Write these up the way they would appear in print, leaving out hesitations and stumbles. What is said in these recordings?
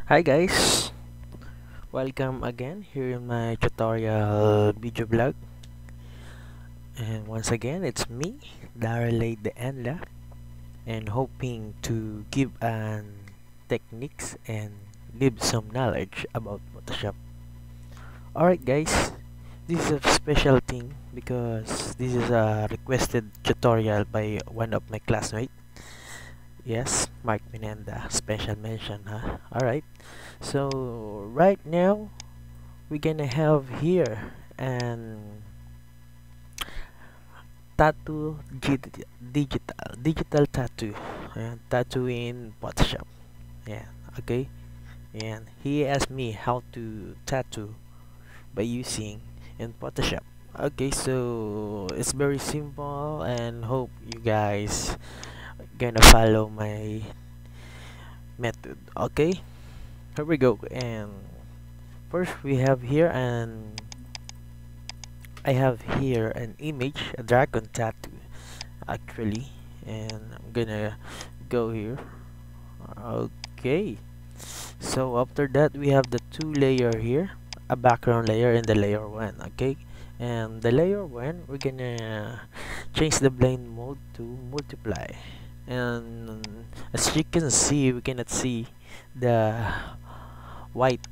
Hi guys, welcome again here in my tutorial video blog. And once again, it's me, Darrelade the Enla, and hoping to give an techniques and leave some knowledge about Photoshop. Alright guys, this is a special thing because this is a requested tutorial by one of my classmates. Yes, Mark Minenda, special mention, huh? Alright, so right now we're gonna have here an digital tattoo, and tattoo in Photoshop. Yeah, okay. And he asked me how to tattoo by using in Photoshop. Okay, so it's very simple, and hope you guys gonna follow my method. Okay, here we go. And first we have here I have here an image, a dragon tattoo actually, and I'm gonna go here. Okay, so after that we have the two layer here, a background layer and the layer one. Okay, and the layer one we're gonna change the blend mode to multiply, and as you can see we cannot see the white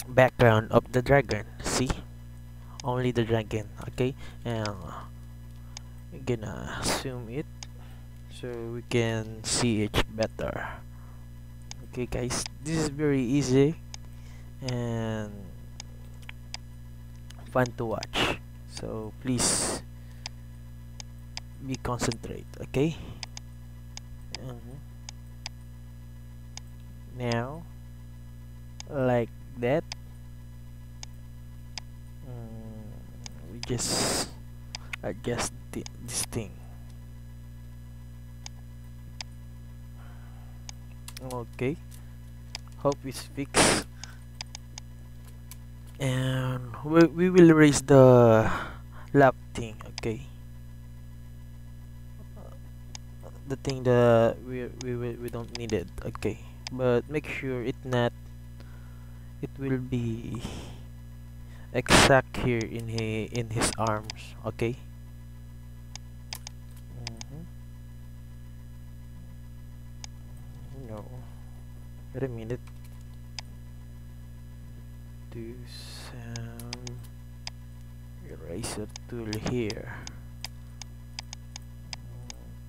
background of the dragon. See, only the dragon. Okay, and I'm gonna zoom it so we can see it better. Okay guys, this is very easy and fun to watch, so please be concentrate. Okay, now like that, we just adjust this thing. Okay, hope it's fixed, and we will erase the lap thing. Okay, the thing that we don't need it. Okay, but make sure it will be exact here in his arms. Okay. No, wait a minute. Do some eraser tool here.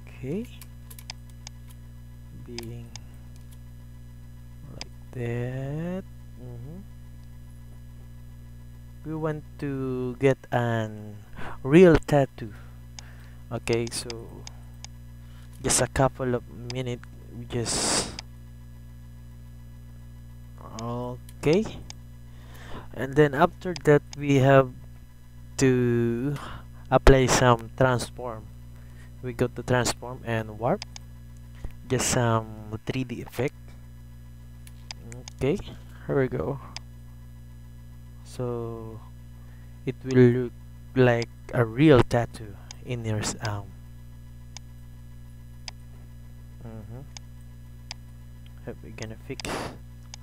Okay, being like that. We want to get an real tattoo. Okay, so just a couple of minutes, we just okay, and then after that we have to apply some transform. We go to transform and warp, just some 3D effect. Okay, here we go. So it will look like a real tattoo in your arm. We're gonna fix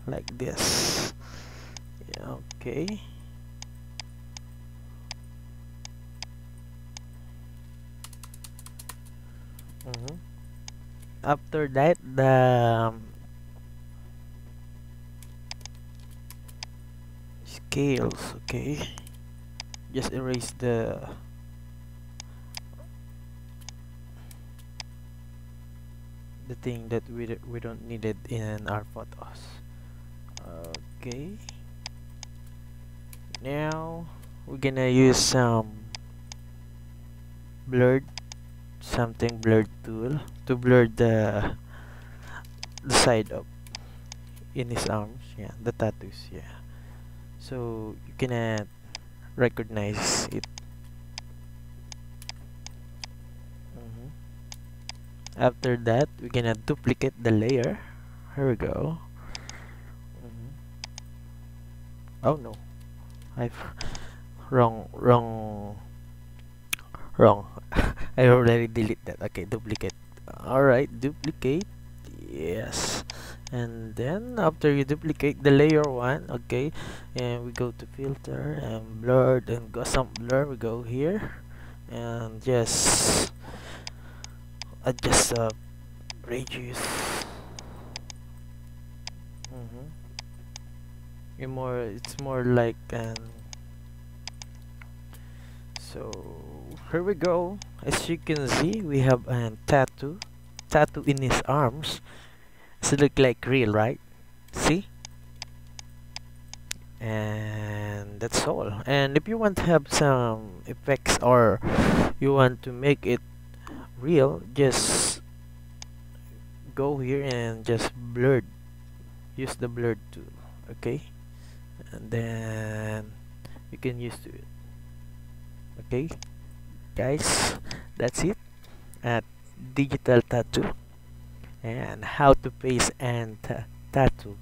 like this. Yeah, okay. After that, the scales. Okay, just erase the thing that we don't need it in our photos. Okay, now we're gonna use some blurred tool to blur the side of in his arms. Yeah, the tattoos. Yeah, so you cannot recognize it. After that, we're gonna duplicate the layer. Here we go. Oh no, I've wrong. I already delete that. Okay, duplicate. All right, duplicate. Yes, And then after you duplicate the layer 1, okay, and we go to filter and blurred and go some blur, we go here and just adjust the radius. mm it's more like so here we go. As you can see, we have a tattoo in his arms. So look like real, right? See? And that's all. And if you want to have some effects or you want to make it real, just go here and just blurred. Use the blurred tool, okay? And then you can use to it. Okay, guys, that's it at digital tattoo and how to paste and tattoo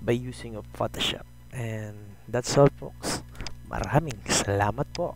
by using of Photoshop. And that's all, folks. Maraming salamat po.